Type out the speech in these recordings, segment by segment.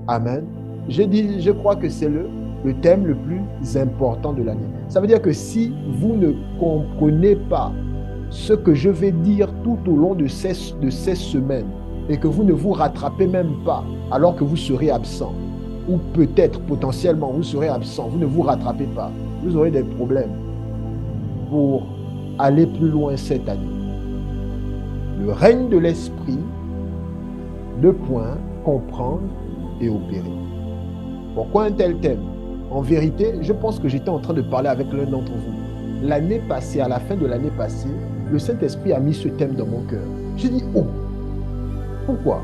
Amen. Je crois que c'est le thème le plus important de l'année. Ça veut dire que si vous ne comprenez pas ce que je vais dire tout au long de ces semaines et que vous ne vous rattrapez même pas alors que vous serez absent, ou peut-être potentiellement vous serez absent, vous ne vous rattrapez pas, vous aurez des problèmes pour aller plus loin cette année. Le règne de l'esprit, 2 points, comprendre et opérer. Pourquoi un tel thème? En vérité, je pense que j'étais en train de parler avec l'un d'entre vous. L'année passée, à la fin de l'année passée, le Saint-Esprit a mis ce thème dans mon cœur. J'ai dit, oh, pourquoi?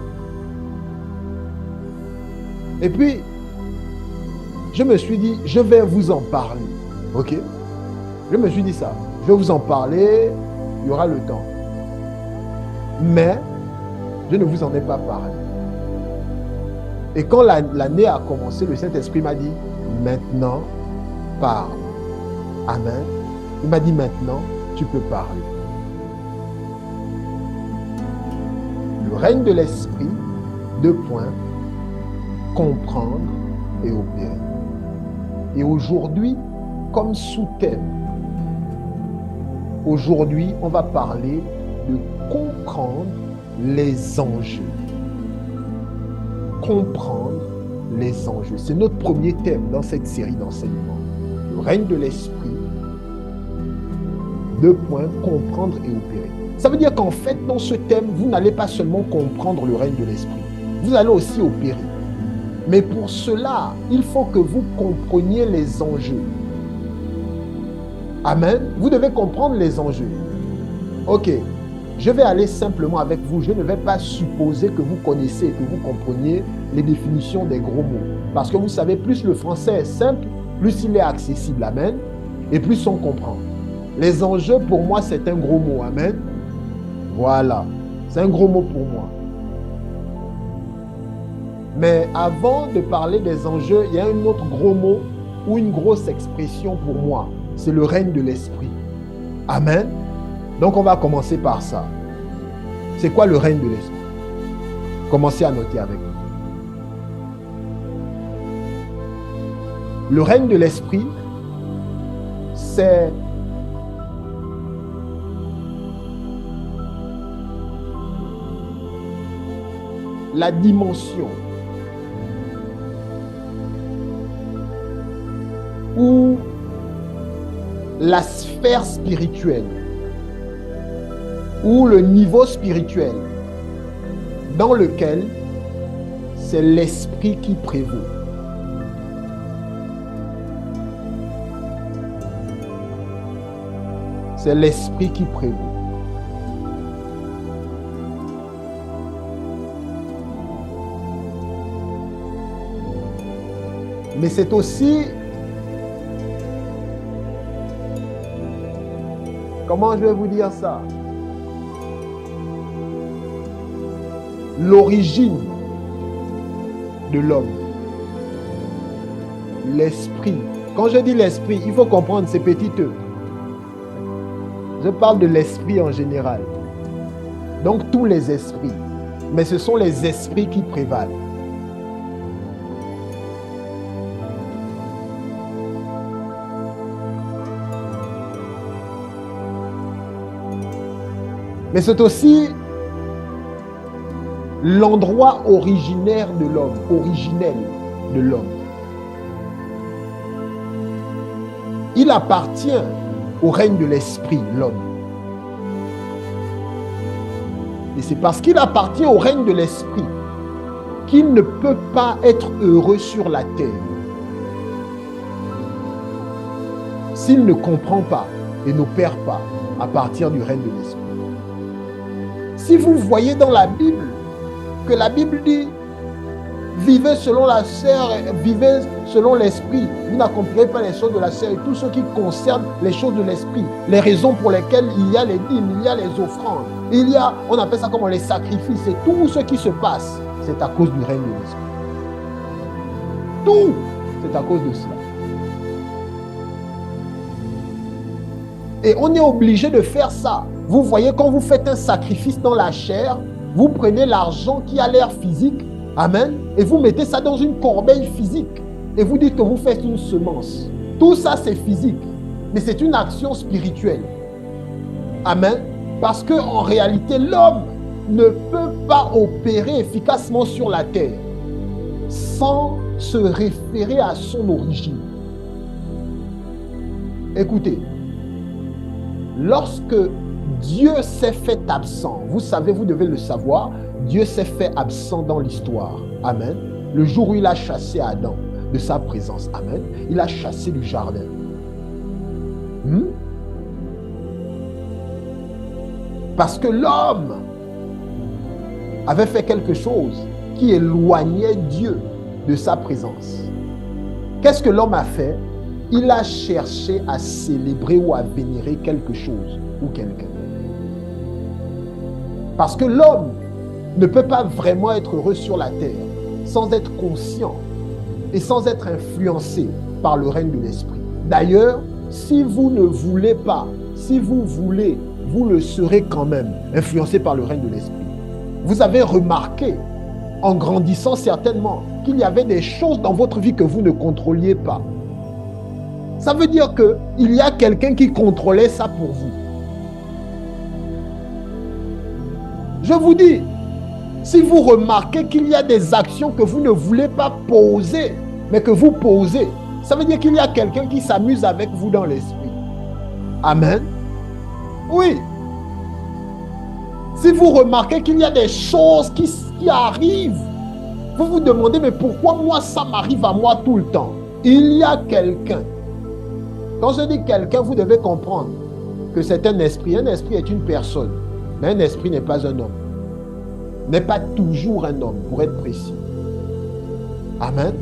Et puis, je me suis dit, je vais vous en parler. Ok? Je me suis dit ça. Je vais vous en parler, il y aura le temps. Mais, je ne vous en ai pas parlé. Et quand l'année a commencé, le Saint-Esprit m'a dit, maintenant, parle. Amen. Il m'a dit, maintenant, tu peux parler. Le règne de l'esprit, 2 points, comprendre et opérer. Et aujourd'hui, comme sous-thème, aujourd'hui, on va parler de comprendre les enjeux. Comprendre les enjeux. C'est notre premier thème dans cette série d'enseignements. Le règne de l'esprit, 2 points, comprendre et opérer. Ça veut dire qu'en fait, dans ce thème, vous n'allez pas seulement comprendre le règne de l'esprit, vous allez aussi opérer. Mais pour cela, il faut que vous compreniez les enjeux. Amen. Vous devez comprendre les enjeux. Ok, je vais aller simplement avec vous. Je ne vais pas supposer que vous connaissez et que vous compreniez les définitions des gros mots. Parce que vous savez, plus le français est simple, plus il est accessible. Amen. Et plus on comprend. Les enjeux, pour moi, c'est un gros mot. Amen. Voilà. C'est un gros mot pour moi. Mais avant de parler des enjeux, il y a un autre gros mot ou une grosse expression pour moi. C'est le règne de l'esprit. Amen. Donc, on va commencer par ça. C'est quoi le règne de l'esprit? Commencez à noter avec moi. Le règne de l'esprit, c'est la dimension ou la sphère spirituelle ou le niveau spirituel dans lequel c'est l'esprit qui prévaut. C'est l'esprit qui prévaut. Mais c'est aussi, comment je vais vous dire ça? L'origine de l'homme. L'esprit. Quand je dis l'esprit, il faut comprendre, c'est petit e. Je parle de l'esprit en général. Donc tous les esprits. Mais ce sont les esprits qui prévalent. Mais c'est aussi l'endroit originaire de l'homme, originel de l'homme. Il appartient au règne de l'esprit, l'homme. Et c'est parce qu'il appartient au règne de l'esprit qu'il ne peut pas être heureux sur la terre s'il ne comprend pas et n'opère pas à partir du règne de l'esprit. Si vous voyez dans la Bible que la Bible dit vivez selon la chair, vivez selon l'esprit, vous n'accomplirez pas les choses de la chair, et tout ce qui concerne les choses de l'esprit, les raisons pour lesquelles il y a les dîmes, il y a les offrandes, il y a, on appelle ça comme les sacrifices, et tout ce qui se passe, c'est à cause du règne de l'esprit. Tout, c'est à cause de cela. Et on est obligé de faire ça. Vous voyez, quand vous faites un sacrifice dans la chair, vous prenez l'argent qui a l'air physique Amen. Et vous mettez ça dans une corbeille physique. Et vous dites que vous faites une semence. Tout ça, c'est physique. Mais c'est une action spirituelle. Amen. Parce qu'en réalité, l'homme ne peut pas opérer efficacement sur la terre sans se référer à son origine. Écoutez, lorsque Dieu s'est fait absent, vous savez, vous devez le savoir, Dieu s'est fait absent dans l'histoire. Amen. Le jour où il a chassé Adam de sa présence. Amen. Il a chassé du jardin. Parce que l'homme avait fait quelque chose qui éloignait Dieu de sa présence. Qu'est-ce que l'homme a fait? Il a cherché à célébrer ou à vénérer quelque chose ou quelqu'un. Parce que l'homme ne peut pas vraiment être heureux sur la terre sans être conscient et sans être influencé par le règne de l'esprit. D'ailleurs, si vous ne voulez pas, si vous voulez, vous le serez quand même, influencé par le règne de l'esprit. Vous avez remarqué, en grandissant certainement, qu'il y avait des choses dans votre vie que vous ne contrôliez pas. Ça veut dire qu'il y a quelqu'un qui contrôlait ça pour vous. Je vous dis, si vous remarquez qu'il y a des actions que vous ne voulez pas poser, mais que vous posez, ça veut dire qu'il y a quelqu'un qui s'amuse avec vous dans l'esprit. Amen. Oui. Si vous remarquez qu'il y a des choses qui arrivent, vous vous demandez, mais pourquoi moi ça m'arrive à moi tout le temps? Il y a quelqu'un. Quand je dis quelqu'un, vous devez comprendre que c'est un esprit. Un esprit est une personne, mais un esprit n'est pas un homme. N'est pas toujours un homme, pour être précis. Amen.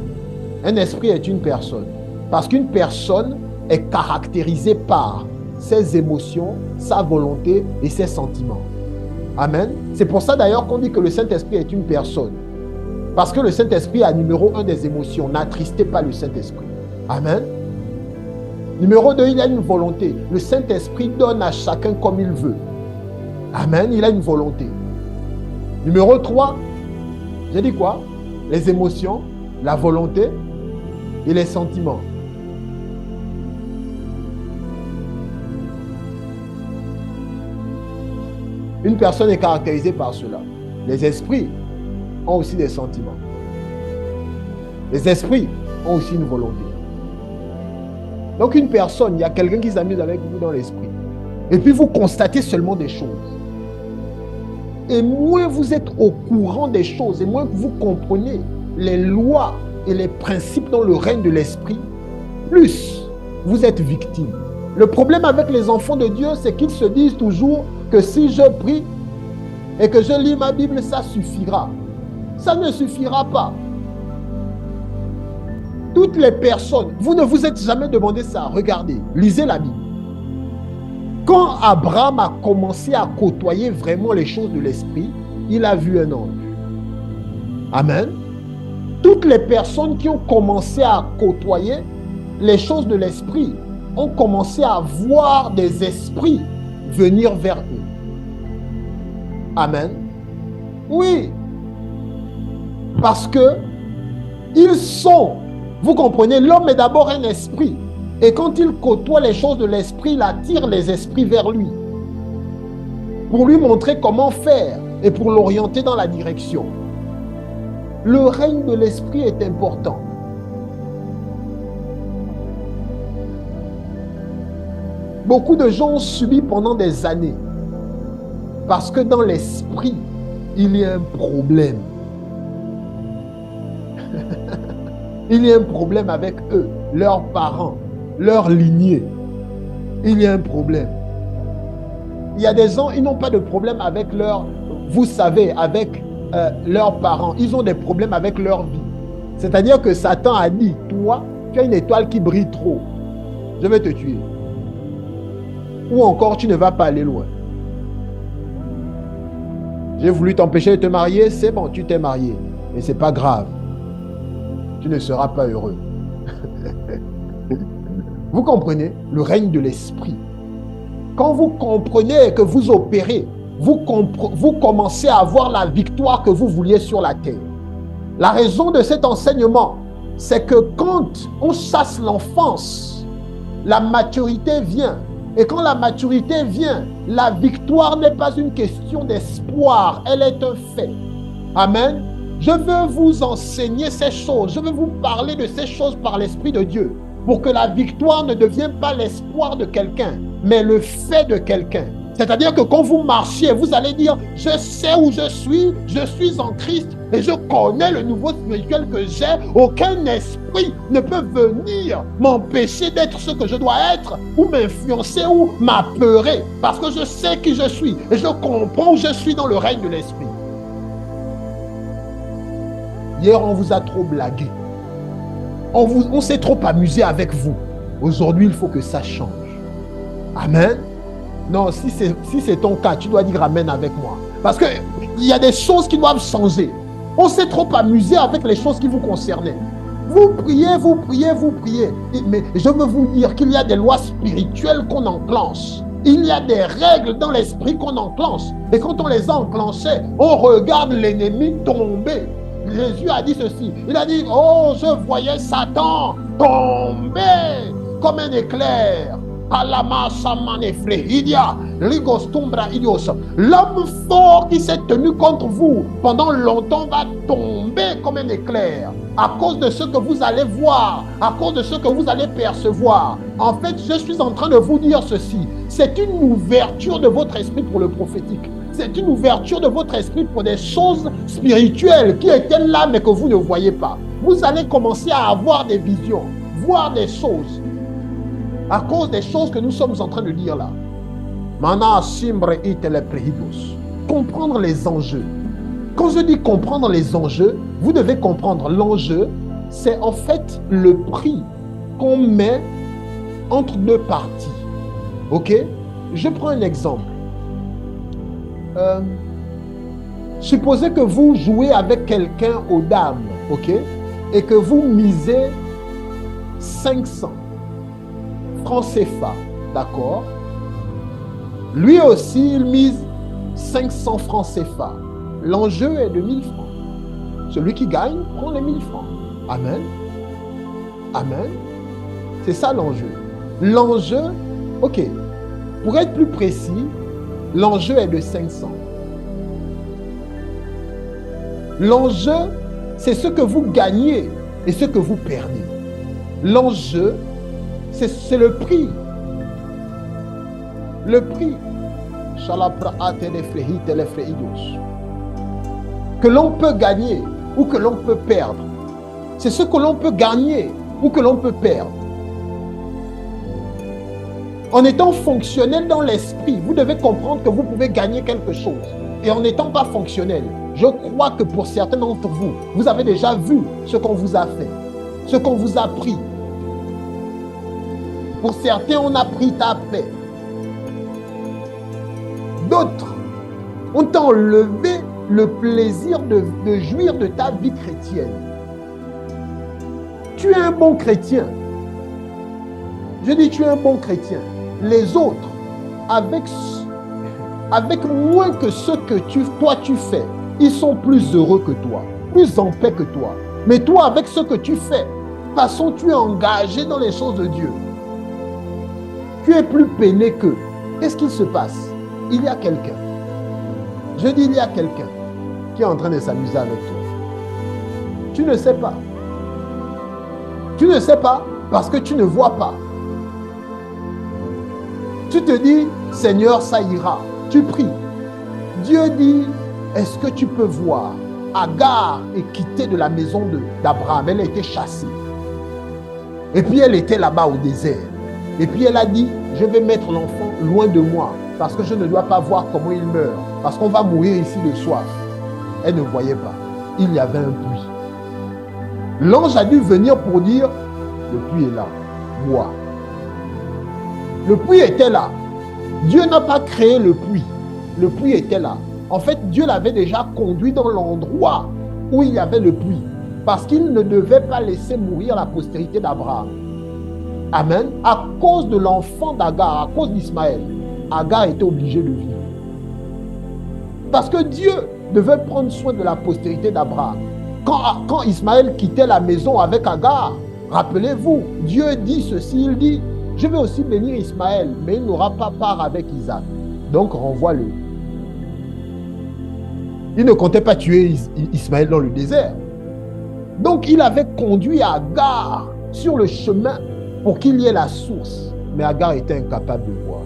Un esprit est une personne. Parce qu'une personne est caractérisée par ses émotions, sa volonté et ses sentiments. Amen. C'est pour ça d'ailleurs qu'on dit que le Saint-Esprit est une personne. Parce que le Saint-Esprit a numéro 1 des émotions. N'attristez pas le Saint-Esprit. Amen. Numéro 2, il a une volonté. Le Saint-Esprit donne à chacun comme il veut. Amen. Il a une volonté. Numéro 3, j'ai dit quoi? Les émotions, la volonté et les sentiments. Une personne est caractérisée par cela. Les esprits ont aussi des sentiments. Les esprits ont aussi une volonté. Donc une personne, il y a quelqu'un qui s'amuse avec vous dans l'esprit. Et puis vous constatez seulement des choses. Et moins vous êtes au courant des choses, et moins vous comprenez les lois et les principes dans le règne de l'esprit, plus vous êtes victime. Le problème avec les enfants de Dieu, c'est qu'ils se disent toujours que si je prie et que je lis ma Bible, ça suffira. Ça ne suffira pas. Toutes les personnes, vous ne vous êtes jamais demandé ça. Regardez, lisez la Bible. Quand Abraham a commencé à côtoyer vraiment les choses de l'esprit, il a vu un ange. Amen. Toutes les personnes qui ont commencé à côtoyer les choses de l'esprit ont commencé à voir des esprits venir vers eux. Amen. Oui. Parce que ils sont, vous comprenez, l'homme est d'abord un esprit. Et quand il côtoie les choses de l'esprit, il attire les esprits vers lui. Pour lui montrer comment faire et pour l'orienter dans la direction. Le règne de l'esprit est important. Beaucoup de gens ont subi pendant des années. Parce que dans l'esprit, il y a un problème. Il y a un problème avec eux, leurs parents, leur lignée. Il y a un problème. Il y a des gens, ils n'ont pas de problème avec leur, vous savez, avec leurs parents. Ils ont des problèmes avec leur vie. C'est-à-dire que Satan a dit, toi, tu as une étoile qui brille trop. Je vais te tuer. Ou encore, tu ne vas pas aller loin. J'ai voulu t'empêcher de te marier, c'est bon, tu t'es marié. Mais ce n'est pas grave. Tu ne seras pas heureux. Vous comprenez? Le règne de l'esprit. Quand vous comprenez que vous opérez, vous commencez à avoir la victoire que vous vouliez sur la terre. La raison de cet enseignement, c'est que quand on chasse l'enfance, la maturité vient. Et quand la maturité vient, la victoire n'est pas une question d'espoir, elle est un fait. Amen. Je veux vous enseigner ces choses, je veux vous parler de ces choses par l'Esprit de Dieu, pour que la victoire ne devienne pas l'espoir de quelqu'un, mais le fait de quelqu'un. C'est-à-dire que quand vous marchez, vous allez dire, je sais où je suis en Christ et je connais le niveau spirituel que j'ai. Aucun esprit ne peut venir m'empêcher d'être ce que je dois être ou m'influencer ou m'apeurer parce que je sais qui je suis et je comprends où je suis dans le règne de l'esprit. Hier, on vous a trop blagué. On s'est trop amusé avec vous. Aujourd'hui, il faut que ça change. Amen. Non, si c'est ton cas, tu dois dire Amen avec moi. Parce qu'il y a des choses qui doivent changer. On s'est trop amusé avec les choses qui vous concernaient. Vous priez. Mais je veux vous dire qu'il y a des lois spirituelles qu'on enclenche. Il y a des règles dans l'esprit qu'on enclenche. Et quand on les a enclenchées, on regarde l'ennemi tomber. Jésus a dit ceci. Il a dit, oh, je voyais Satan tomber comme un éclair. L'homme fort qui s'est tenu contre vous pendant longtemps va tomber comme un éclair à cause de ce que vous allez voir, à cause de ce que vous allez percevoir. En fait, je suis en train de vous dire ceci. C'est une ouverture de votre esprit pour le prophétique. C'est une ouverture de votre esprit pour des choses spirituelles qui étaient là mais que vous ne voyez pas. Vous allez commencer à avoir des visions, voir des choses. À cause des choses que nous sommes en train de dire là. Comprendre les enjeux. Quand je dis comprendre les enjeux, vous devez comprendre l'enjeu, c'est en fait le prix qu'on met entre deux parties. Ok? Je prends un exemple. Supposez que vous jouez avec quelqu'un aux dames, ok? Et que vous misez 500 francs CFA, d'accord? Lui aussi, il mise 500 francs CFA. L'enjeu est de 1000 francs. Celui qui gagne prend les 1000 francs. Amen. Amen. C'est ça l'enjeu. L'enjeu, ok. Pour être plus précis, l'enjeu est de 500. L'enjeu, c'est ce que vous gagnez et ce que vous perdez. L'enjeu, c'est le prix. Le prix. Que l'on peut gagner ou que l'on peut perdre. C'est ce que l'on peut gagner ou que l'on peut perdre. En étant fonctionnel dans l'esprit, vous devez comprendre que vous pouvez gagner quelque chose. Et en n'étant pas fonctionnel, je crois que pour certains d'entre vous, vous avez déjà vu ce qu'on vous a fait, ce qu'on vous a pris. Pour certains, on a pris ta paix. D'autres, on t'a enlevé le plaisir de jouir de ta vie chrétienne. Tu es un bon chrétien. Je dis, tu es un bon chrétien. Les autres, avec moins que ce que toi tu fais, ils sont plus heureux que toi, plus en paix que toi. Mais toi, avec ce que tu fais, de toute façon, tu es engagé dans les choses de Dieu. Tu es plus peiné qu'eux. Qu'est-ce qu'il se passe? Il y a quelqu'un. Je dis, il y a quelqu'un qui est en train de s'amuser avec toi. Tu ne sais pas. Tu ne sais pas parce que tu ne vois pas. Tu te dis, Seigneur, ça ira. Tu pries. Dieu dit, est-ce que tu peux voir? Agar est quittée de la maison d'Abraham. Elle a été chassée. Et puis elle était là-bas au désert. Et puis elle a dit, je vais mettre l'enfant loin de moi parce que je ne dois pas voir comment il meurt. Parce qu'on va mourir ici de soif. Elle ne voyait pas. Il y avait un puits. L'ange a dû venir pour dire, le puits est là, bois. Le puits était là. Dieu n'a pas créé le puits. Le puits était là. En fait, Dieu l'avait déjà conduit dans l'endroit où il y avait le puits. Parce qu'il ne devait pas laisser mourir la postérité d'Abraham. Amen. À cause de l'enfant d'Agar, à cause d'Ismaël, Agar était obligé de vivre. Parce que Dieu devait prendre soin de la postérité d'Abraham. Quand Ismaël quittait la maison avec Agar, rappelez-vous, Dieu dit ceci, il dit, je vais aussi bénir Ismaël, mais il n'aura pas part avec Isaac. Donc renvoie-le. Il ne comptait pas tuer Ismaël dans le désert. Donc il avait conduit Agar sur le chemin pour qu'il y ait la source. Mais Agar était incapable de voir.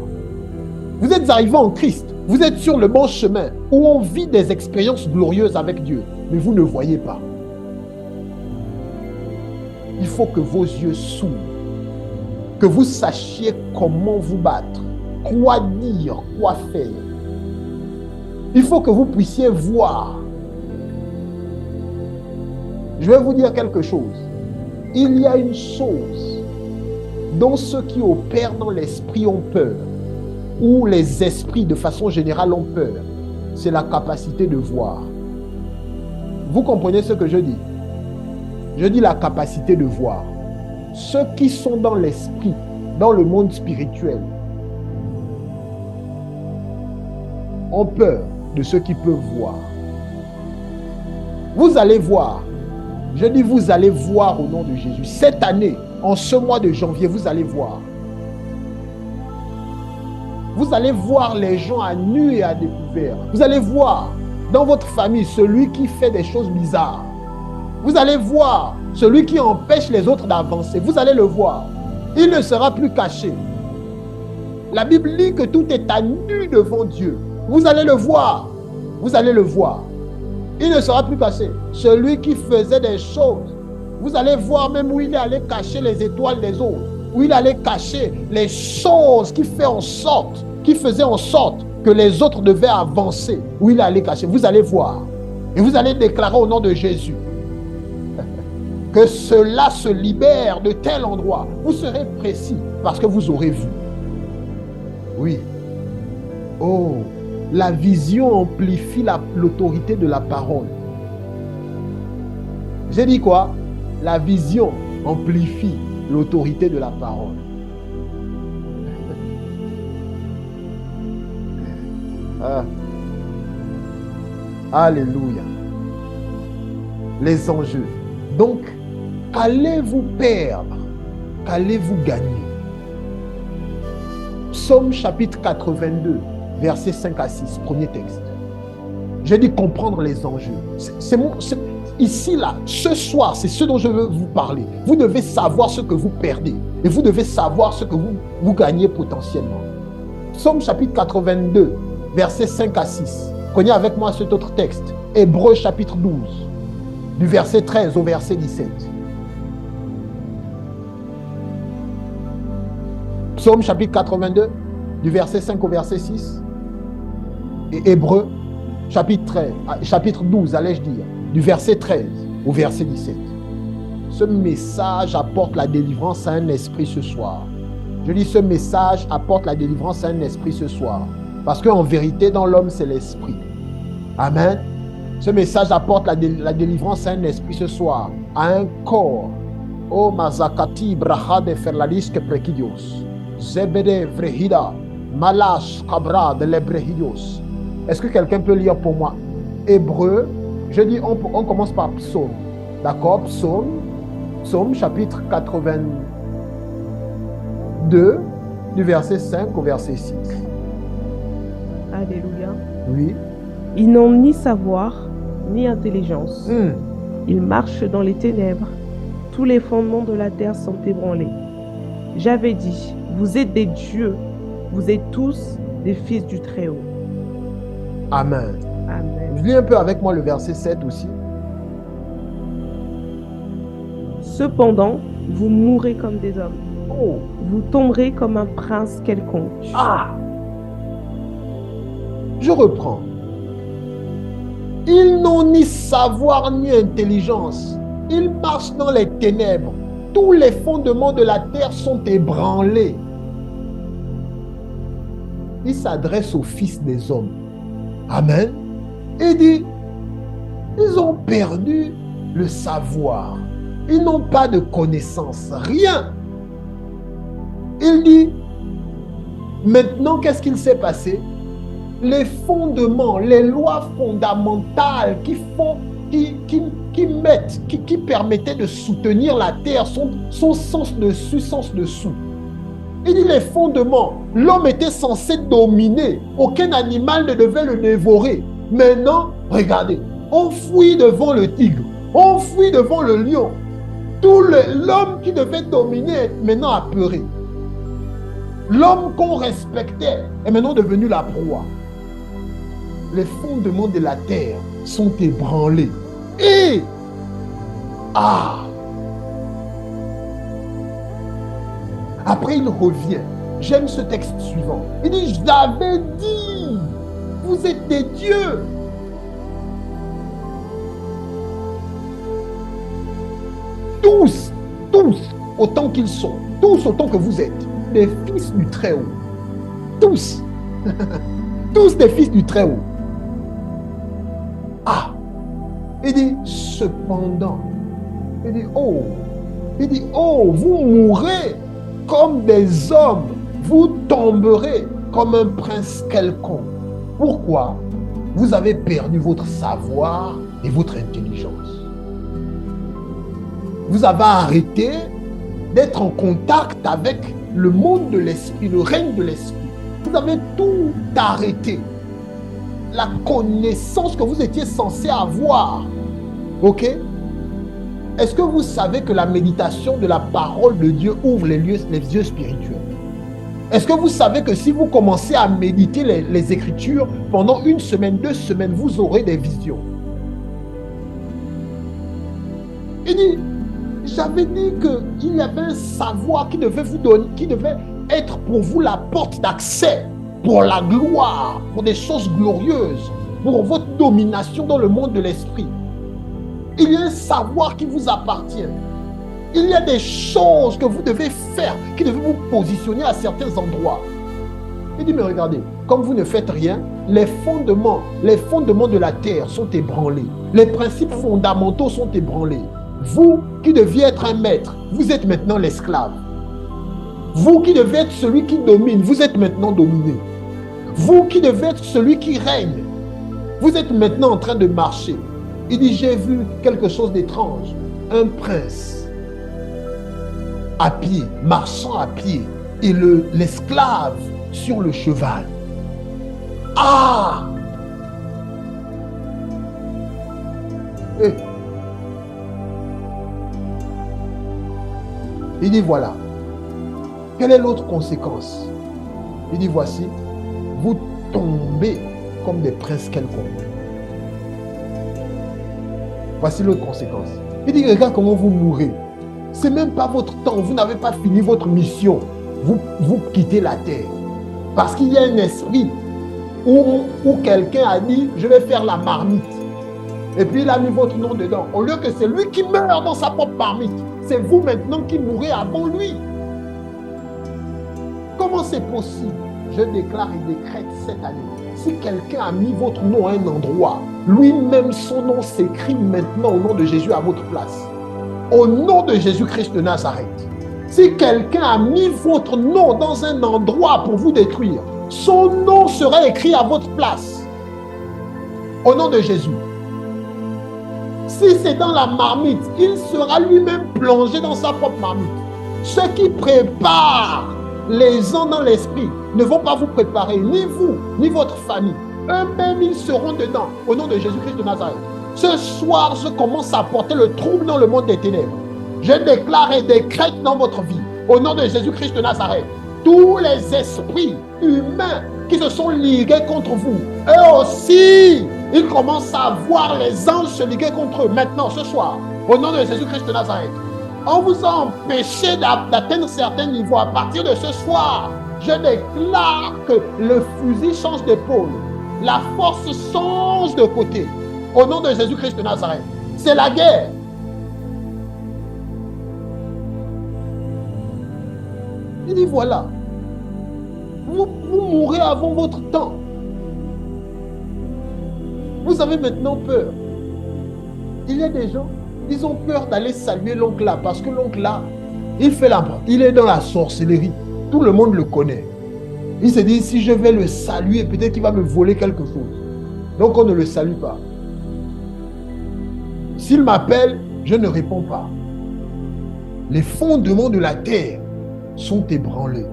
Vous êtes arrivé en Christ. Vous êtes sur le bon chemin où on vit des expériences glorieuses avec Dieu. Mais vous ne voyez pas. Il faut que vos yeux s'ouvrent. Que vous sachiez comment vous battre. Quoi dire, quoi faire. Il faut que vous puissiez voir. Je vais vous dire quelque chose. Il y a une chose dont ceux qui opèrent dans l'esprit ont peur, ou les esprits de façon générale ont peur. C'est la capacité de voir. Vous comprenez ce que je dis? Je dis la capacité de voir. Ceux qui sont dans l'esprit, dans le monde spirituel, ont peur de ceux qui peuvent voir. Vous allez voir. Je dis vous allez voir au nom de Jésus. Cette année, en ce mois de janvier, vous allez voir. Vous allez voir les gens à nu et à découvert. Vous allez voir dans votre famille celui qui fait des choses bizarres. Vous allez voir celui qui empêche les autres d'avancer. Vous allez le voir. Il ne sera plus caché. La Bible dit que tout est à nu devant Dieu. Vous allez le voir. Vous allez le voir. Il ne sera plus caché. Celui qui faisait des choses, vous allez voir même où il est allé cacher les étoiles des autres, où il allait cacher les choses qui faisaient en sorte que les autres devaient avancer, où il allait cacher. Vous allez voir. Et vous allez déclarer au nom de Jésus que cela se libère de tel endroit. Vous serez précis parce que vous aurez vu. Oui. Oh, la vision amplifie l'autorité de la parole. J'ai dit quoi? La vision amplifie l'autorité de la parole. Ah. Alléluia. Les enjeux. Donc, qu'allez-vous perdre? Qu'allez-vous gagner? Psaume chapitre 82, versets 5 à 6, premier texte. J'ai dit comprendre les enjeux. Ici, là, ce soir, c'est ce dont je veux vous parler. Vous devez savoir ce que vous perdez. Et vous devez savoir ce que vous gagnez potentiellement. Psaume chapitre 82, versets 5 à 6. Prenez avec moi cet autre texte. Hébreux chapitre 12, du verset 13 au verset 17. Psaume chapitre 82, du verset 5 au verset 6. Et Hébreux chapitre 12, allais-je dire, du verset 13 au verset 17. Ce message apporte la délivrance à un esprit ce soir. Je dis ce message apporte la délivrance à un esprit ce soir. Parce qu'en vérité, dans l'homme, c'est l'esprit. Amen. Ce message apporte la délivrance à un esprit ce soir, à un corps. Oh, mazakati brahade ferlaliske prekidios. Zebede vrehida. Malash kabra de lebrehidios. Est-ce que quelqu'un peut lire pour moi? Hébreux, je dis on commence par psaume. D'accord? Psaume chapitre 82, du verset 5 au verset 6. Alléluia. Oui. Ils n'ont ni savoir, ni intelligence. Ils marchent dans les ténèbres. Tous les fondements de la terre sont ébranlés. J'avais dit, vous êtes des dieux. Vous êtes tous des fils du Très-Haut. Amen. Amen. Je lis un peu avec moi le verset 7 aussi. Cependant, vous mourrez comme des hommes. Oh. Vous tomberez comme un prince quelconque. Ah. Je reprends. Ils n'ont ni savoir ni intelligence. Ils marchent dans les ténèbres. Tous les fondements de la terre sont ébranlés. Il s'adresse aux fils des hommes. Amen. Il dit, ils ont perdu le savoir. Ils n'ont pas de connaissance, rien. Il dit, maintenant, qu'est-ce qu'il s'est passé? Les fondements, les lois fondamentales qui qui permettait de soutenir la terre, son sens dessus, sens dessous. Il dit les fondements. L'homme était censé dominer. Aucun animal ne devait le dévorer. Maintenant, regardez, on fuit devant le tigre, on fuit devant le lion. L'homme qui devait dominer est maintenant apeuré. L'homme qu'on respectait est maintenant devenu la proie. Les fondements de la terre sont ébranlés. Et après il revient. J'aime ce texte suivant. Il dit, je l'avais dit, vous êtes des dieux. Tous, autant qu'ils sont, tous autant que vous êtes, des fils du Très-Haut. Tous. Tous des fils du Très-Haut. Il dit, cependant, il dit, vous mourrez comme des hommes, vous tomberez comme un prince quelconque. Pourquoi? Vous avez perdu votre savoir et votre intelligence. Vous avez arrêté d'être en contact avec le monde de l'esprit, le règne de l'esprit. Vous avez tout arrêté. La connaissance que vous étiez censé avoir. Ok? Est-ce que vous savez que la méditation de la parole de Dieu ouvre les yeux spirituels? Est-ce que vous savez que si vous commencez à méditer les Écritures pendant 1 semaine, 2 semaines, vous aurez des visions? Il dit, j'avais dit qu'il y avait un savoir qui devait vous donner, qui devait être pour vous la porte d'accès pour la gloire, pour des choses glorieuses, pour votre domination dans le monde de l'esprit. Il y a un savoir qui vous appartient. Il y a des choses que vous devez faire, qui devez vous positionner à certains endroits. Il dit, mais regardez, comme vous ne faites rien, les fondements de la terre sont ébranlés. Les principes fondamentaux sont ébranlés. Vous qui deviez être un maître, vous êtes maintenant l'esclave. Vous qui devez être celui qui domine, vous êtes maintenant dominé. Vous qui devez être celui qui règne, vous êtes maintenant en train de marcher. Il dit, j'ai vu quelque chose d'étrange. Un prince à pied, marchant à pied, et l'esclave sur le cheval. Il dit, voilà. Quelle est l'autre conséquence? Il dit, voici, vous tombez comme des princes quelconques. Voici l'autre conséquence. Il dit, regarde comment vous mourrez. Ce n'est même pas votre temps. Vous n'avez pas fini votre mission. Vous quittez la terre. Parce qu'il y a un esprit où quelqu'un a dit, je vais faire la marmite. Et puis il a mis votre nom dedans. Au lieu que c'est lui qui meurt dans sa propre marmite, c'est vous maintenant qui mourrez avant lui. Comment c'est possible? Je déclare et décrète cette année. Si quelqu'un a mis votre nom à un endroit, lui-même son nom s'écrit maintenant au nom de Jésus à votre place. Au nom de Jésus-Christ de Nazareth. Si quelqu'un a mis votre nom dans un endroit pour vous détruire, son nom sera écrit à votre place. Au nom de Jésus. Si c'est dans la marmite, il sera lui-même plongé dans sa propre marmite. Ceux qui préparent les gens dans l'esprit ne vont pas vous préparer, ni vous, ni votre famille. Eux-mêmes, ils seront dedans, au nom de Jésus-Christ de Nazareth. Ce soir, je commence à porter le trouble dans le monde des ténèbres. Je déclare et décrète dans votre vie, au nom de Jésus-Christ de Nazareth, tous les esprits humains qui se sont ligués contre vous, eux aussi, ils commencent à voir les anges se liguer contre eux maintenant, ce soir, au nom de Jésus-Christ de Nazareth. On vous a empêché d'atteindre certains niveaux. À partir de ce soir, je déclare que le fusil change d'épaule. La force change de côté. Au nom de Jésus-Christ de Nazareth. C'est la guerre. Il dit voilà. Vous mourrez avant votre temps. Vous avez maintenant peur. Il y a des gens, ils ont peur d'aller saluer l'oncle là, parce que l'oncle là, il est dans la sorcellerie. Tout le monde le connaît. Il se dit, si je vais le saluer, peut-être qu'il va me voler quelque chose. Donc on ne le salue pas. S'il m'appelle, je ne réponds pas. Les fondements de la terre sont ébranlés.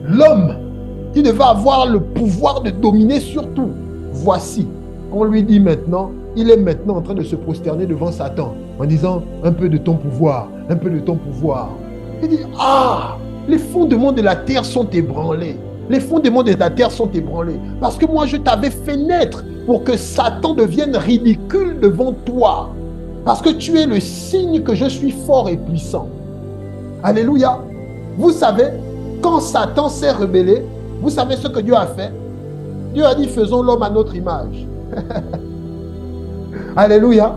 L'homme qui devait avoir le pouvoir de dominer sur tout, voici, on lui dit maintenant, il est maintenant en train de se prosterner devant Satan en disant un peu de ton pouvoir, un peu de ton pouvoir. Il dit, ah, les fondements de la terre sont ébranlés. Les fondements de la terre sont ébranlés. Parce que moi, je t'avais fait naître pour que Satan devienne ridicule devant toi. Parce que tu es le signe que je suis fort et puissant. Alléluia. Vous savez, quand Satan s'est rebellé, vous savez ce que Dieu a fait? Dieu a dit, faisons l'homme à notre image. Alléluia.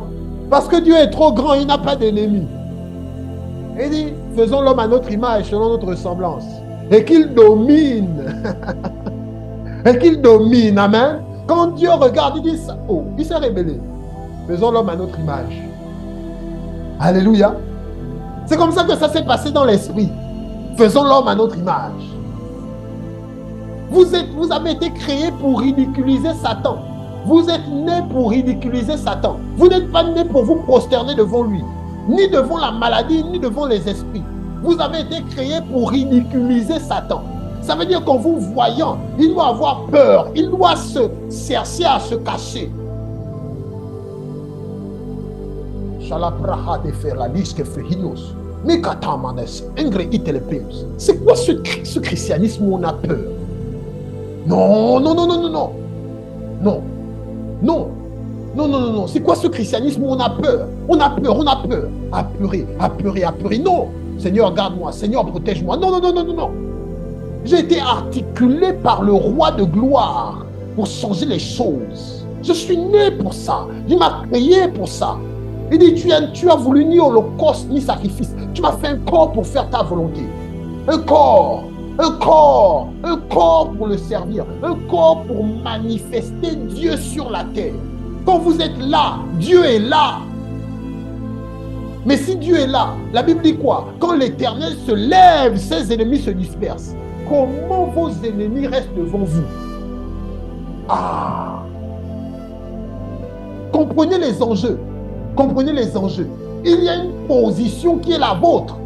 Parce que Dieu est trop grand, il n'a pas d'ennemi. Il dit, faisons l'homme à notre image, selon notre ressemblance. Et qu'il domine. Et qu'il domine. Amen. Quand Dieu regarde, il dit, oh, il s'est rebellé. Faisons l'homme à notre image. Alléluia. C'est comme ça que ça s'est passé dans l'esprit. Faisons l'homme à notre image. Vous avez été créés pour ridiculiser Satan. Vous êtes nés pour ridiculiser Satan. Vous n'êtes pas nés pour vous prosterner devant lui. Ni devant la maladie, ni devant les esprits. Vous avez été créés pour ridiculiser Satan. Ça veut dire qu'en vous voyant, il doit avoir peur. Il doit se chercher à se cacher. C'est quoi ce christianisme où on a peur? Non, non, non, non, non, non. Non. Non. Non, non, non, non. C'est quoi ce christianisme où on a peur? On a peur, on a peur. Apeuré, apeuré, apeuré. Non. Seigneur, garde-moi. Seigneur, protège-moi. Non, non, non, non, non, non. J'ai été articulé par le roi de gloire pour changer les choses. Je suis né pour ça. Il m'a créé pour ça. Il dit, tu as voulu ni holocauste, ni sacrifice. Tu m'as fait un corps pour faire ta volonté. Un corps. Un corps. Un corps pour le servir. Un corps pour manifester Dieu sur la terre. Quand vous êtes là, Dieu est là. Mais si Dieu est là, la Bible dit quoi? Quand l'Éternel se lève, ses ennemis se dispersent. Comment vos ennemis restent devant vous? Ah! Comprenez les enjeux. Comprenez les enjeux. Il y a une position qui est la vôtre.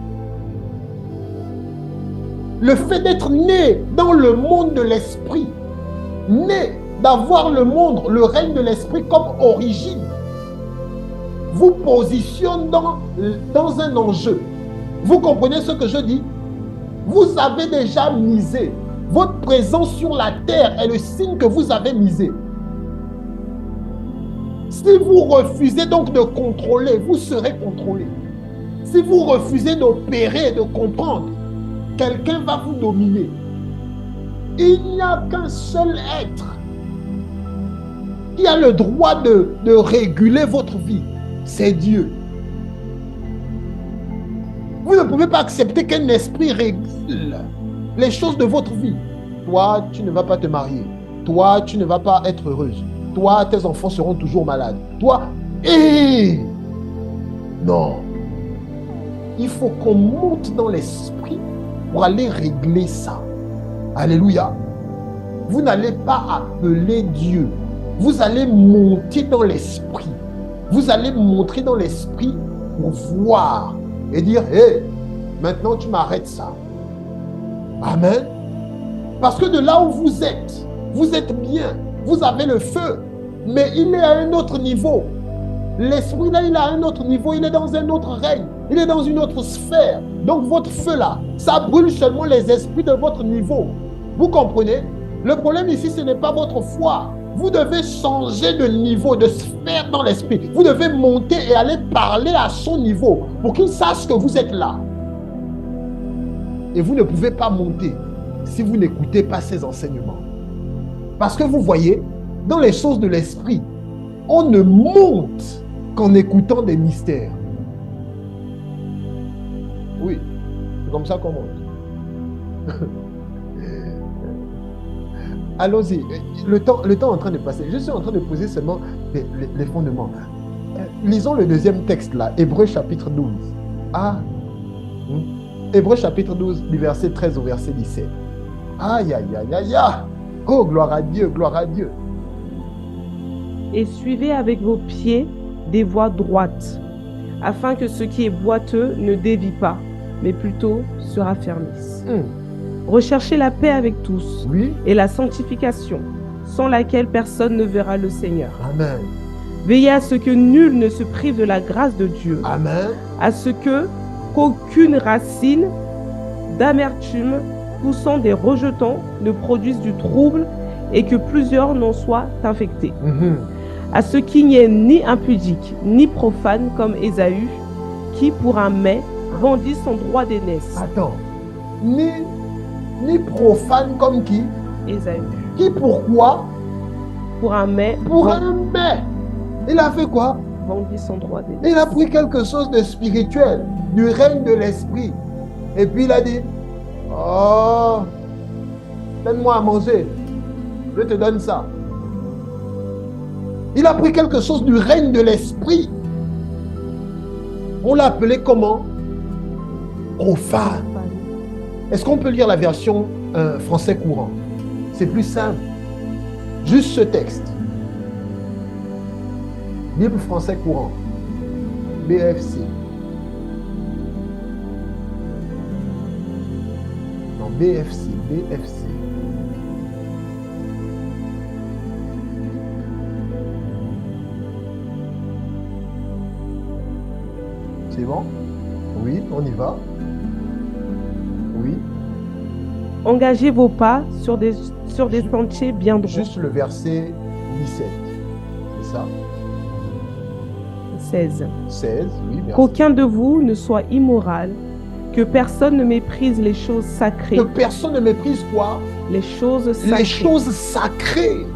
Le fait d'être né dans le monde de l'esprit, né d'avoir le monde, le règne de l'esprit comme origine, vous positionne dans un enjeu. Vous comprenez ce que je dis? Vous avez déjà misé. Votre présence sur la terre est le signe que vous avez misé. Si vous refusez donc de contrôler, vous serez contrôlé. Si vous refusez d'opérer, de comprendre, quelqu'un va vous dominer. Il n'y a qu'un seul être qui a le droit de réguler votre vie. C'est Dieu. Vous ne pouvez pas accepter qu'un esprit régule les choses de votre vie. Toi, tu ne vas pas te marier. Toi, tu ne vas pas être heureuse. Toi, tes enfants seront toujours malades. Toi, non. Il faut qu'on monte dans l'esprit pour aller régler ça. Alléluia. Vous n'allez pas appeler Dieu. Vous allez monter dans l'esprit. Vous allez montrer dans l'esprit pour voir et dire, hé, maintenant tu m'arrêtes ça. Amen. Parce que de là où vous êtes bien. Vous avez le feu, mais il est à un autre niveau. L'esprit là, il est à un autre niveau. Il est dans un autre règne. Il est dans une autre sphère. Donc votre feu là, ça brûle seulement les esprits de votre niveau. Vous comprenez? Le problème ici, ce n'est pas votre foi. Vous devez changer de niveau, de sphère dans l'esprit. Vous devez monter et aller parler à son niveau pour qu'il sache que vous êtes là. Et vous ne pouvez pas monter si vous n'écoutez pas ces enseignements. Parce que vous voyez, dans les choses de l'esprit, on ne monte qu'en écoutant des mystères. Oui, c'est comme ça qu'on monte. Allons-y, le temps est en train de passer. Je suis en train de poser seulement les fondements. Lisons le deuxième texte là, Hébreux chapitre 12. Hébreux chapitre 12, du verset 13 au verset 17. Aïe, aïe, aïe, aïe, aïe. Oh, gloire à Dieu, gloire à Dieu. et suivez avec vos pieds des voies droites, afin que ce qui est boiteux ne dévie pas, mais plutôt se raffermisse. Recherchez la paix avec tous et la sanctification, sans laquelle personne ne verra le Seigneur. Amen. Veillez à ce que nul ne se prive de la grâce de Dieu. Amen. À ce qu'aucune racine d'amertume poussant des rejetons ne produise du trouble et que plusieurs n'en soient infectés. À ce qu'il n'y ait ni impudique, ni profane comme Ésaü, qui pour un mets vendit son droit d'aînesse. Attends, ni profane comme qui? Ésaü. Qui pourquoi? Pour un mets. Pour un mets. Il a fait quoi? Vendit son droit d'aînesse. Il a pris quelque chose de spirituel, du règne de l'esprit. Et puis il a dit, oh, donne-moi à manger, je te donne ça. Il a pris quelque chose du règne de l'esprit. On l'a appelé comment? Profane. Est-ce qu'on peut lire la version français courant? C'est plus simple. Juste ce texte. Bible français courant. BFC. Non, BFC. C'est bon? Oui, on y va. Oui. Engagez vos pas sur des sentiers bien droits. Juste le verset 17. C'est ça. 16. 16, oui, merci. Qu'aucun de vous ne soit immoral, que personne ne méprise les choses sacrées. Que personne ne méprise quoi? Les choses sacrées. Les choses sacrées.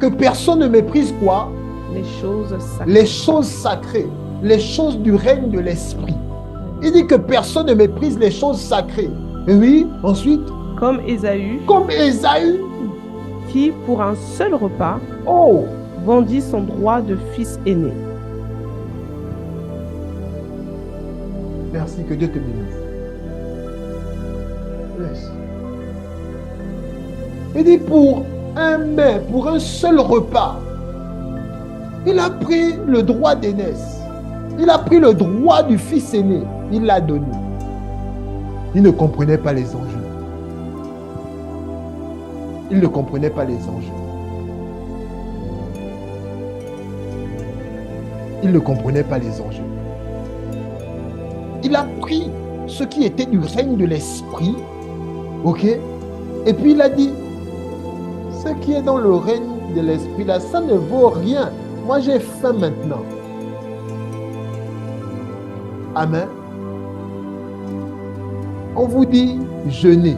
Que personne ne méprise quoi? Les choses sacrées. Les choses sacrées. Les choses du règne de l'esprit. Il dit que personne ne méprise les choses sacrées. Et oui, ensuite. Comme Ésaü. Comme Ésaü. Qui, pour un seul repas, vendit son droit de fils aîné. Merci, que Dieu te bénisse. Yes. Il dit pour un mets, pour un seul repas, il a pris le droit d'aînesse. Il a pris le droit du fils aîné. Il l'a donné. Il ne comprenait pas les enjeux. Il ne comprenait pas les enjeux. Il ne comprenait pas les enjeux. Il a pris ce qui était du règne de l'esprit, ok? Et puis il a dit, ce qui est dans le règne de l'esprit là, ça ne vaut rien. Moi j'ai faim maintenant. Amen. On vous dit jeûnez.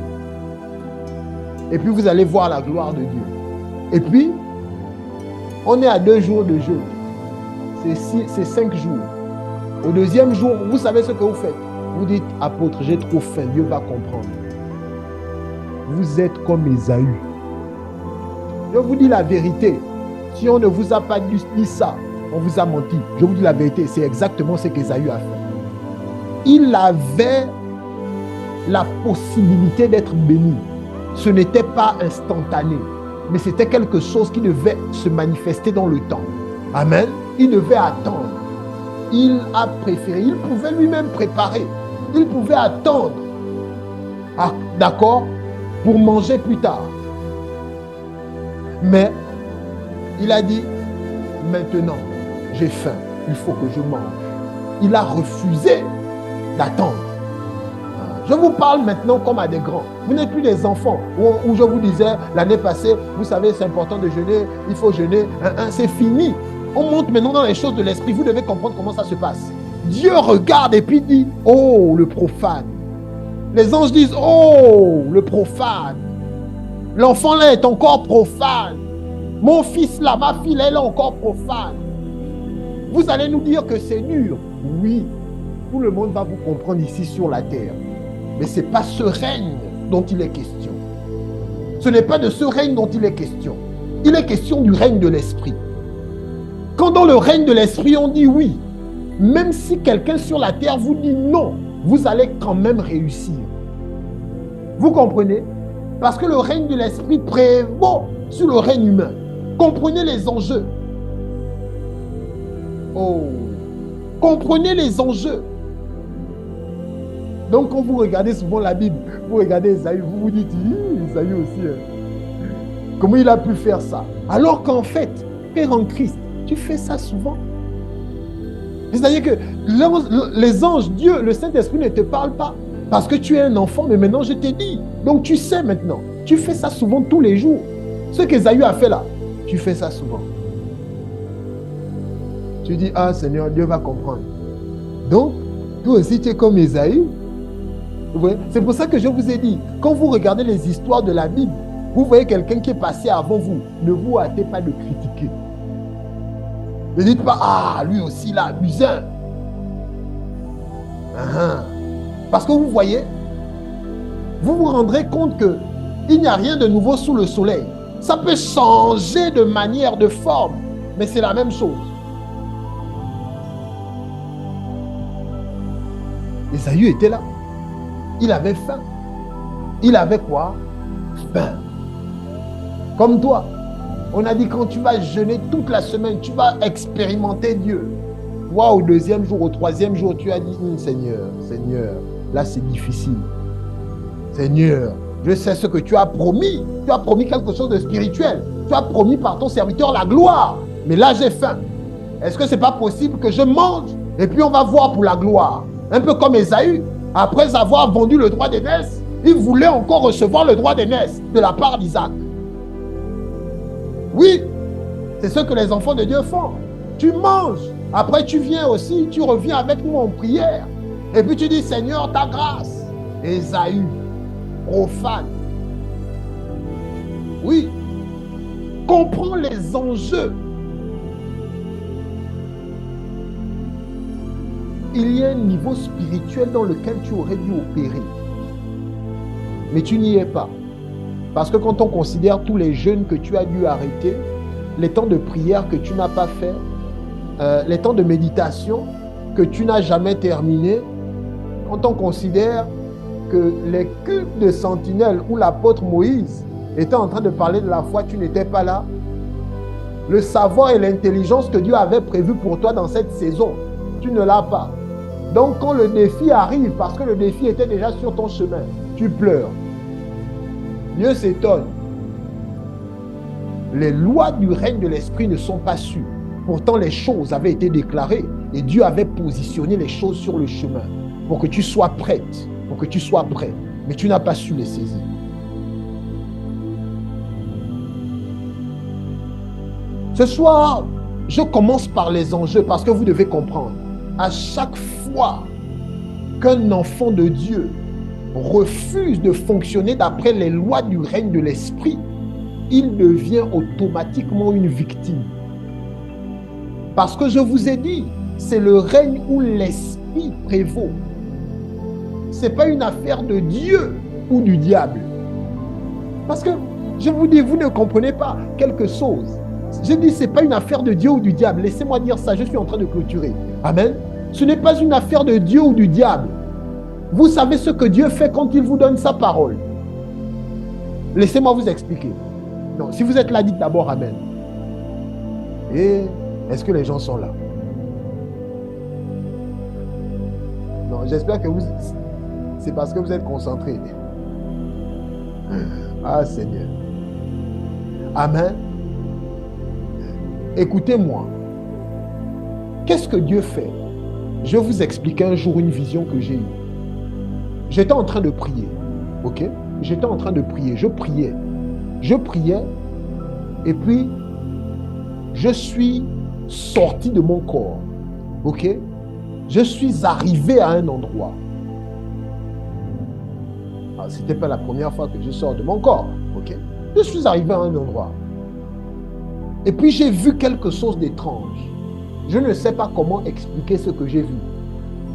Et puis vous allez voir la gloire de Dieu. Et puis, on est à 2 jours de jeûne. C'est 5 jours. Au deuxième jour, vous savez ce que vous faites. Vous dites, apôtre, j'ai trop faim, Dieu va comprendre. Vous êtes comme Ésaü. Je vous dis la vérité. Si on ne vous a pas dit ça, on vous a menti. Je vous dis la vérité, c'est exactement ce qu'Ésaü a fait. Il avait la possibilité d'être béni. Ce n'était pas instantané, mais c'était quelque chose qui devait se manifester dans le temps. Amen. Il devait attendre. Il a préféré, il pouvait lui-même préparer. Il pouvait attendre. Ah, d'accord, pour manger plus tard. Mais il a dit, maintenant, j'ai faim, il faut que je mange. Il a refusé d'attendre. Je vous parle maintenant comme à des grands. Vous n'êtes plus des enfants où je vous disais l'année passée, vous savez, c'est important de jeûner, il faut jeûner. C'est fini. On monte maintenant dans les choses de l'esprit. Vous devez comprendre comment ça se passe. Dieu regarde et puis dit, oh, le profane. Les anges disent, oh, le profane. L'enfant là est encore profane. Mon fils là, ma fille là, elle est encore profane. Vous allez nous dire que c'est dur. Oui, tout le monde va vous comprendre ici sur la terre. Mais ce n'est pas ce règne dont il est question. Ce n'est pas de ce règne dont il est question. Il est question du règne de l'esprit. Quand dans le règne de l'esprit, on dit oui, même si quelqu'un sur la terre vous dit non, vous allez quand même réussir. Vous comprenez? Parce que le règne de l'esprit prévaut sur le règne humain. Comprenez les enjeux. Oh, comprenez les enjeux. Donc, quand vous regardez souvent la Bible, vous regardez Esaü, vous vous dites, Esaü aussi, comment il a pu faire ça? Alors qu'en fait, Père en Christ, tu fais ça souvent. C'est-à-dire que les anges, Dieu, le Saint-Esprit ne te parle pas parce que tu es un enfant, mais maintenant je t'ai dit. Donc tu sais maintenant. Tu fais ça souvent tous les jours. Ce qu'Esaü a fait là, tu fais ça souvent. Tu dis, ah Seigneur, Dieu va comprendre. Donc, toi aussi tu es comme Esaü. C'est pour ça que je vous ai dit, quand vous regardez les histoires de la Bible, vous voyez quelqu'un qui est passé avant vous, ne vous hâtez pas de critiquer. Ne dites pas, ah, lui aussi, il a abusé. Parce que vous voyez, vous vous rendrez compte qu'il n'y a rien de nouveau sous le soleil. Ça peut changer de manière, de forme, mais c'est la même chose. Esaü était là. Il avait faim. Il avait quoi? Faim. Comme toi. On a dit quand tu vas jeûner toute la semaine, tu vas expérimenter Dieu. Toi, au deuxième jour, au troisième jour, tu as dit, Seigneur, là c'est difficile. Seigneur, je sais ce que tu as promis. Tu as promis quelque chose de spirituel. Tu as promis par ton serviteur la gloire. Mais là, j'ai faim. Est-ce que ce n'est pas possible que je mange? Et puis on va voir pour la gloire. Un peu comme Esaü. Après avoir vendu le droit d'aînesse, il voulait encore recevoir le droit d'aînesse de la part d'Isaac. Oui, c'est ce que les enfants de Dieu font. Tu manges. Après, tu viens aussi, tu reviens avec nous en prière. Et puis tu dis, Seigneur, ta grâce. Esaü, profane. Oui, comprends les enjeux. Il y a un niveau spirituel dans lequel tu aurais dû opérer. Mais tu n'y es pas. Parce que quand on considère tous les jeûnes que tu as dû arrêter, les temps de prière que tu n'as pas fait, les temps de méditation que tu n'as jamais terminé, quand on considère que les cultes de sentinelle où l'apôtre Moïse était en train de parler de la foi, tu n'étais pas là, le savoir et l'intelligence que Dieu avait prévu pour toi dans cette saison, tu ne l'as pas. Donc quand le défi arrive, parce que le défi était déjà sur ton chemin, tu pleures. Dieu s'étonne. Les lois du règne de l'esprit ne sont pas sûres. Pourtant, les choses avaient été déclarées et Dieu avait positionné les choses sur le chemin pour que tu sois prête, pour que tu sois prêt. Mais tu n'as pas su les saisir. Ce soir, je commence par les enjeux parce que vous devez comprendre. À chaque fois qu'un enfant de Dieu refuse de fonctionner d'après les lois du règne de l'esprit, il devient automatiquement une victime. Parce que je vous ai dit, c'est le règne où l'esprit prévaut. Ce n'est pas une affaire de Dieu ou du diable. Parce que, je vous dis, vous ne comprenez pas quelque chose. Je dis, ce n'est pas une affaire de Dieu ou du diable. Laissez-moi dire ça, je suis en train de clôturer. Amen. Ce n'est pas une affaire de Dieu ou du diable. Vous savez ce que Dieu fait quand il vous donne sa parole. Laissez-moi vous expliquer. Non, si vous êtes là, dites d'abord Amen. Et est-ce que les gens sont là? Non, j'espère que c'est parce que vous êtes concentrés. Ah Seigneur. Amen. Écoutez-moi. Qu'est-ce que Dieu fait? Je vais vous expliquer un jour une vision que j'ai eue. J'étais en train de prier. Ok? J'étais en train de prier. Je priais. Et puis, je suis sorti de mon corps. Ok? Je suis arrivé à un endroit. Ce n'était pas la première fois que je sors de mon corps. Ok? Je suis arrivé à un endroit. Et puis, j'ai vu quelque chose d'étrange. Je ne sais pas comment expliquer ce que j'ai vu.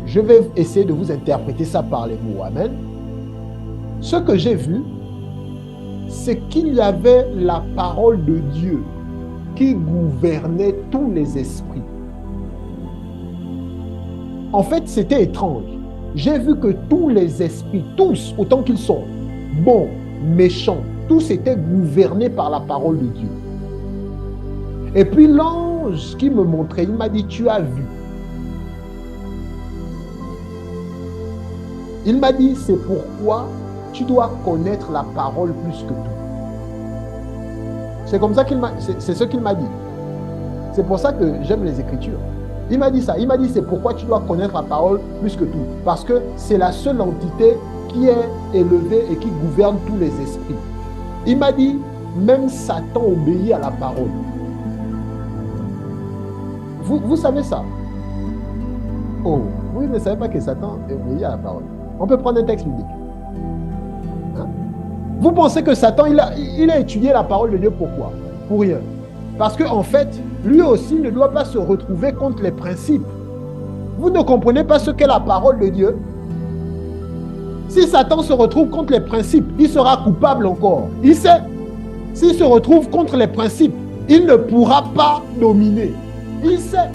Je vais essayer de vous interpréter ça par les mots. Amen. Ce que j'ai vu, c'est qu'il y avait la parole de Dieu qui gouvernait tous les esprits. En fait, c'était étrange. J'ai vu que tous les esprits, tous, autant qu'ils sont, bons, méchants, tous étaient gouvernés par la parole de Dieu. Et puis l'ange qui me montrait, il m'a dit, tu as vu. Il m'a dit, c'est pourquoi tu dois connaître la parole plus que tout. C'est comme ça c'est ce qu'il m'a dit. C'est pour ça que j'aime les Écritures. Il m'a dit ça. Il m'a dit, c'est pourquoi tu dois connaître la parole plus que tout. Parce que c'est la seule entité qui est élevée et qui gouverne tous les esprits. Il m'a dit, même Satan obéit à la parole. Vous savez ça? Oh, vous ne savez pas que Satan obéit à la parole. On peut prendre un texte biblique. Hein? Vous pensez que Satan, il a étudié la parole de Dieu, pourquoi? Pour rien. Parce qu'en fait, lui aussi ne doit pas se retrouver contre les principes. Vous ne comprenez pas ce qu'est la parole de Dieu? Si Satan se retrouve contre les principes, il sera coupable encore. Il sait. S'il se retrouve contre les principes, il ne pourra pas dominer. Il sait.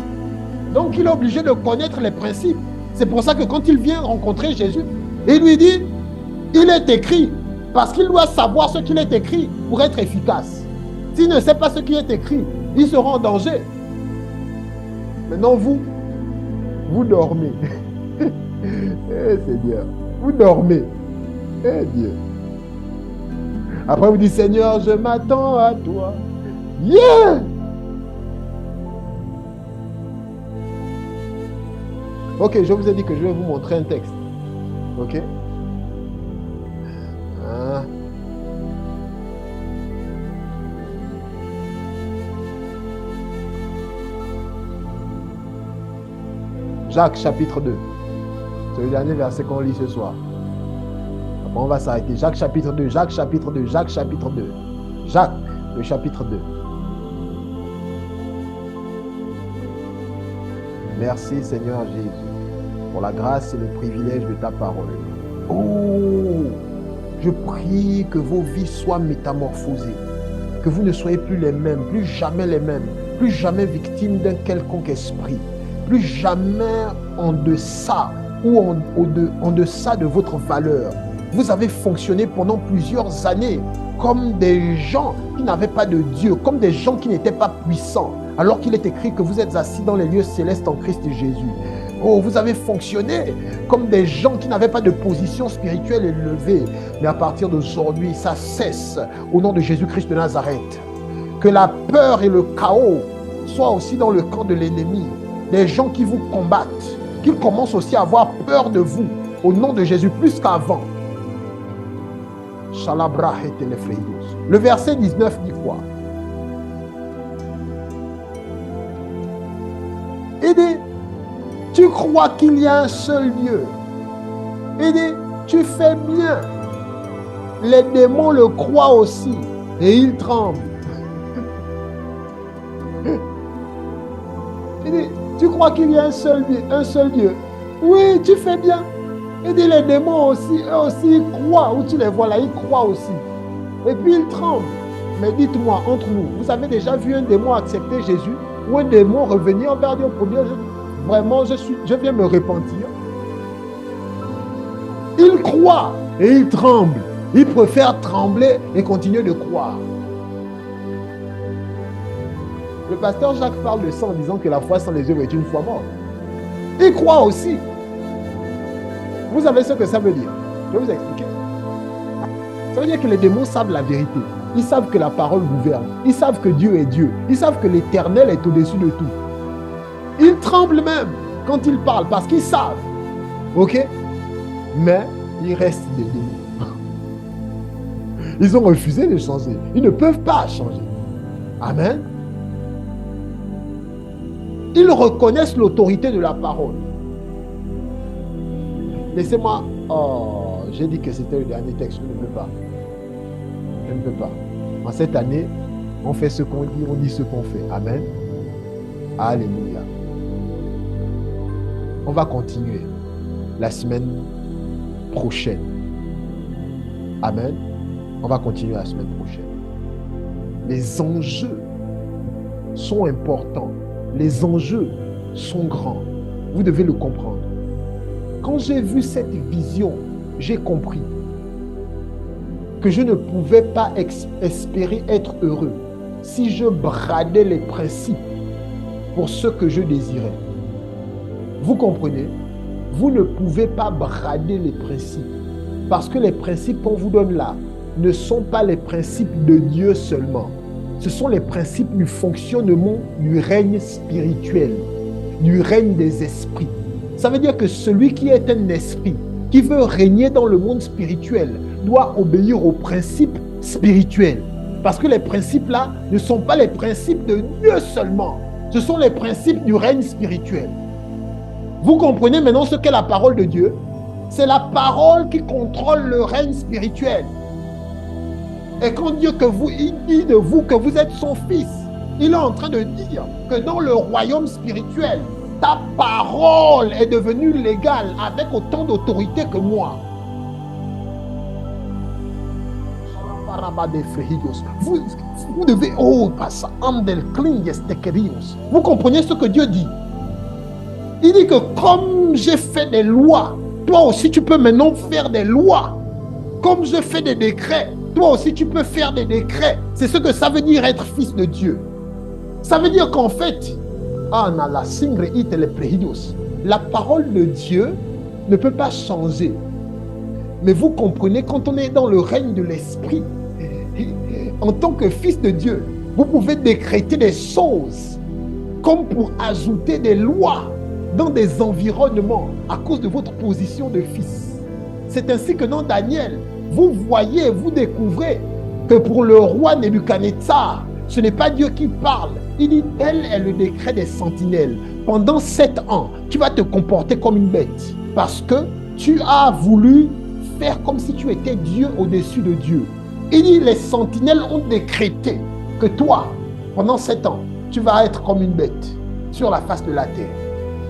Donc il est obligé de connaître les principes. C'est pour ça que quand il vient rencontrer Jésus, il lui dit, il est écrit, parce qu'il doit savoir ce qu'il est écrit pour être efficace. S'il ne sait pas ce qui est écrit, il sera en danger. Maintenant vous dormez. Eh Seigneur, vous dormez. Eh Dieu. Après vous dites, Seigneur, je m'attends à toi. Yeah! Ok, je vous ai dit que je vais vous montrer un texte. Ok? Jacques chapitre 2. C'est le dernier verset qu'on lit ce soir. Après on va s'arrêter. Jacques chapitre 2, Jacques chapitre 2, Jacques chapitre 2. Jacques, le chapitre 2. Merci Seigneur Jésus pour la grâce et le privilège de ta parole. Oh, je prie que vos vies soient métamorphosées, que vous ne soyez plus les mêmes, plus jamais les mêmes, plus jamais victimes d'un quelconque esprit, plus jamais en deçà ou en deçà de votre valeur. Vous avez fonctionné pendant plusieurs années comme des gens qui n'avaient pas de Dieu, comme des gens qui n'étaient pas puissants, alors qu'il est écrit que vous êtes assis dans les lieux célestes en Christ Jésus. Oh, vous avez fonctionné comme des gens qui n'avaient pas de position spirituelle élevée. Mais à partir d'aujourd'hui, ça cesse au nom de Jésus-Christ de Nazareth. Que la peur et le chaos soient aussi dans le camp de l'ennemi. Des gens qui vous combattent, qu'ils commencent aussi à avoir peur de vous au nom de Jésus plus qu'avant. Le verset 19 dit quoi? Il dit, tu crois qu'il y a un seul Dieu. Il dit, tu fais bien. Les démons le croient aussi et ils tremblent. Il dit, tu crois qu'il y a un seul Dieu. Oui, tu fais bien. Il dit, les démons aussi, eux aussi, ils croient. Où tu les vois là, ils croient aussi. Et puis ils tremblent. Mais dites-moi, entre nous, vous avez déjà vu un démon accepter Jésus ou un démon revenir vers Dieu pour dire, vraiment, je viens me repentir. Ils croient et ils tremblent. Ils préfèrent trembler et continuer de croire. Le pasteur Jacques parle de ça en disant que la foi sans les œuvres est une foi morte. Ils croient aussi. Vous savez ce que ça veut dire? Je vais vous expliquer. Ça veut dire que les démons savent la vérité. Ils savent que la parole gouverne. Ils savent que Dieu est Dieu. Ils savent que l'Éternel est au-dessus de tout. Ils tremblent même quand ils parlent parce qu'ils savent. Ok? Mais ils restent des démons. Ils ont refusé de changer. Ils ne peuvent pas changer. Amen. Ils reconnaissent l'autorité de la parole. Laissez-moi... Oh, j'ai dit que c'était le dernier texte. Je ne peux pas. Je ne peux pas. En cette année, on fait ce qu'on dit, on dit ce qu'on fait. Amen. Alléluia. On va continuer la semaine prochaine. Amen. On va continuer la semaine prochaine. Les enjeux sont importants. Les enjeux sont grands. Vous devez le comprendre. Quand j'ai vu cette vision, j'ai compris que je ne pouvais pas espérer être heureux si je bradais les principes pour ce que je désirais. Vous comprenez? Vous ne pouvez pas brader les principes. Parce que les principes qu'on vous donne là ne sont pas les principes de Dieu seulement. Ce sont les principes du fonctionnement du règne spirituel, du règne des esprits. Ça veut dire que celui qui est un esprit, qui veut régner dans le monde spirituel, doit obéir aux principes spirituels. Parce que les principes là ne sont pas les principes de Dieu seulement. Ce sont les principes du règne spirituel. Vous comprenez maintenant ce qu'est la parole de Dieu? C'est la parole qui contrôle le règne spirituel. Et quand Dieu il dit de vous que vous êtes son fils, il est en train de dire que dans le royaume spirituel, ta parole est devenue légale avec autant d'autorité que moi. Vous devez... Vous comprenez ce que Dieu dit? Il dit que comme j'ai fait des lois, toi aussi tu peux maintenant faire des lois. Comme je fais des décrets, toi aussi tu peux faire des décrets. C'est ce que ça veut dire être fils de Dieu. Ça veut dire qu'en fait, la parole de Dieu ne peut pas changer. Mais vous comprenez, quand on est dans le règne de l'esprit, en tant que fils de Dieu, vous pouvez décréter des choses comme pour ajouter des lois dans des environnements à cause de votre position de fils. C'est ainsi que dans Daniel, vous voyez, vous découvrez que pour le roi Nebuchadnezzar, ce n'est pas Dieu qui parle. Il dit, tel est le décret des sentinelles. Pendant 7 ans, tu vas te comporter comme une bête parce que tu as voulu faire comme si tu étais Dieu au-dessus de Dieu. Il dit, les sentinelles ont décrété que toi, pendant 7 ans, tu vas être comme une bête sur la face de la terre.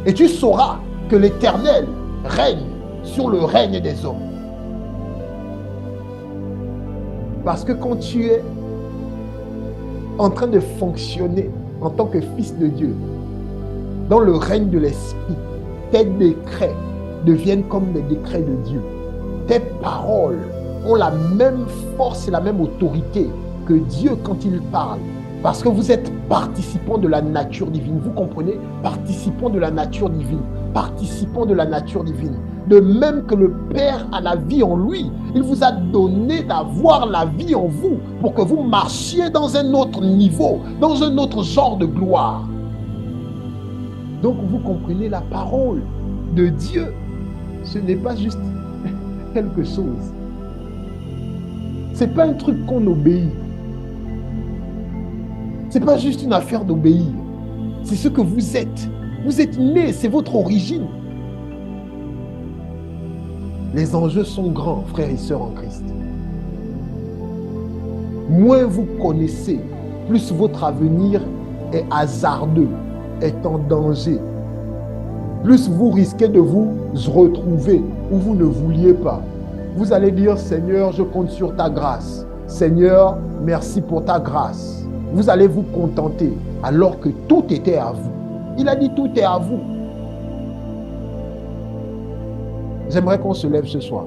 Et tu sauras que l'Éternel règne sur le règne des hommes. Parce que quand tu es en train de fonctionner en tant que fils de Dieu, dans le règne de l'Esprit, tes décrets deviennent comme les décrets de Dieu. Tes paroles ont la même force et la même autorité que Dieu quand il parle. Parce que vous êtes participants de la nature divine. Vous comprenez? Participants de la nature divine. Participants de la nature divine. De même que le Père a la vie en lui, il vous a donné d'avoir la vie en vous pour que vous marchiez dans un autre niveau, dans un autre genre de gloire. Donc vous comprenez, la parole de Dieu, ce n'est pas juste quelque chose. Ce n'est pas un truc qu'on obéit. Ce n'est pas juste une affaire d'obéir. C'est ce que vous êtes. Vous êtes né, c'est votre origine. Les enjeux sont grands, frères et sœurs en Christ. Moins vous connaissez, plus votre avenir est hasardeux, est en danger. Plus vous risquez de vous retrouver où vous ne vouliez pas. Vous allez dire, Seigneur, je compte sur ta grâce. Seigneur, merci pour ta grâce. Vous allez vous contenter alors que tout était à vous. Il a dit tout est à vous. J'aimerais qu'on se lève ce soir.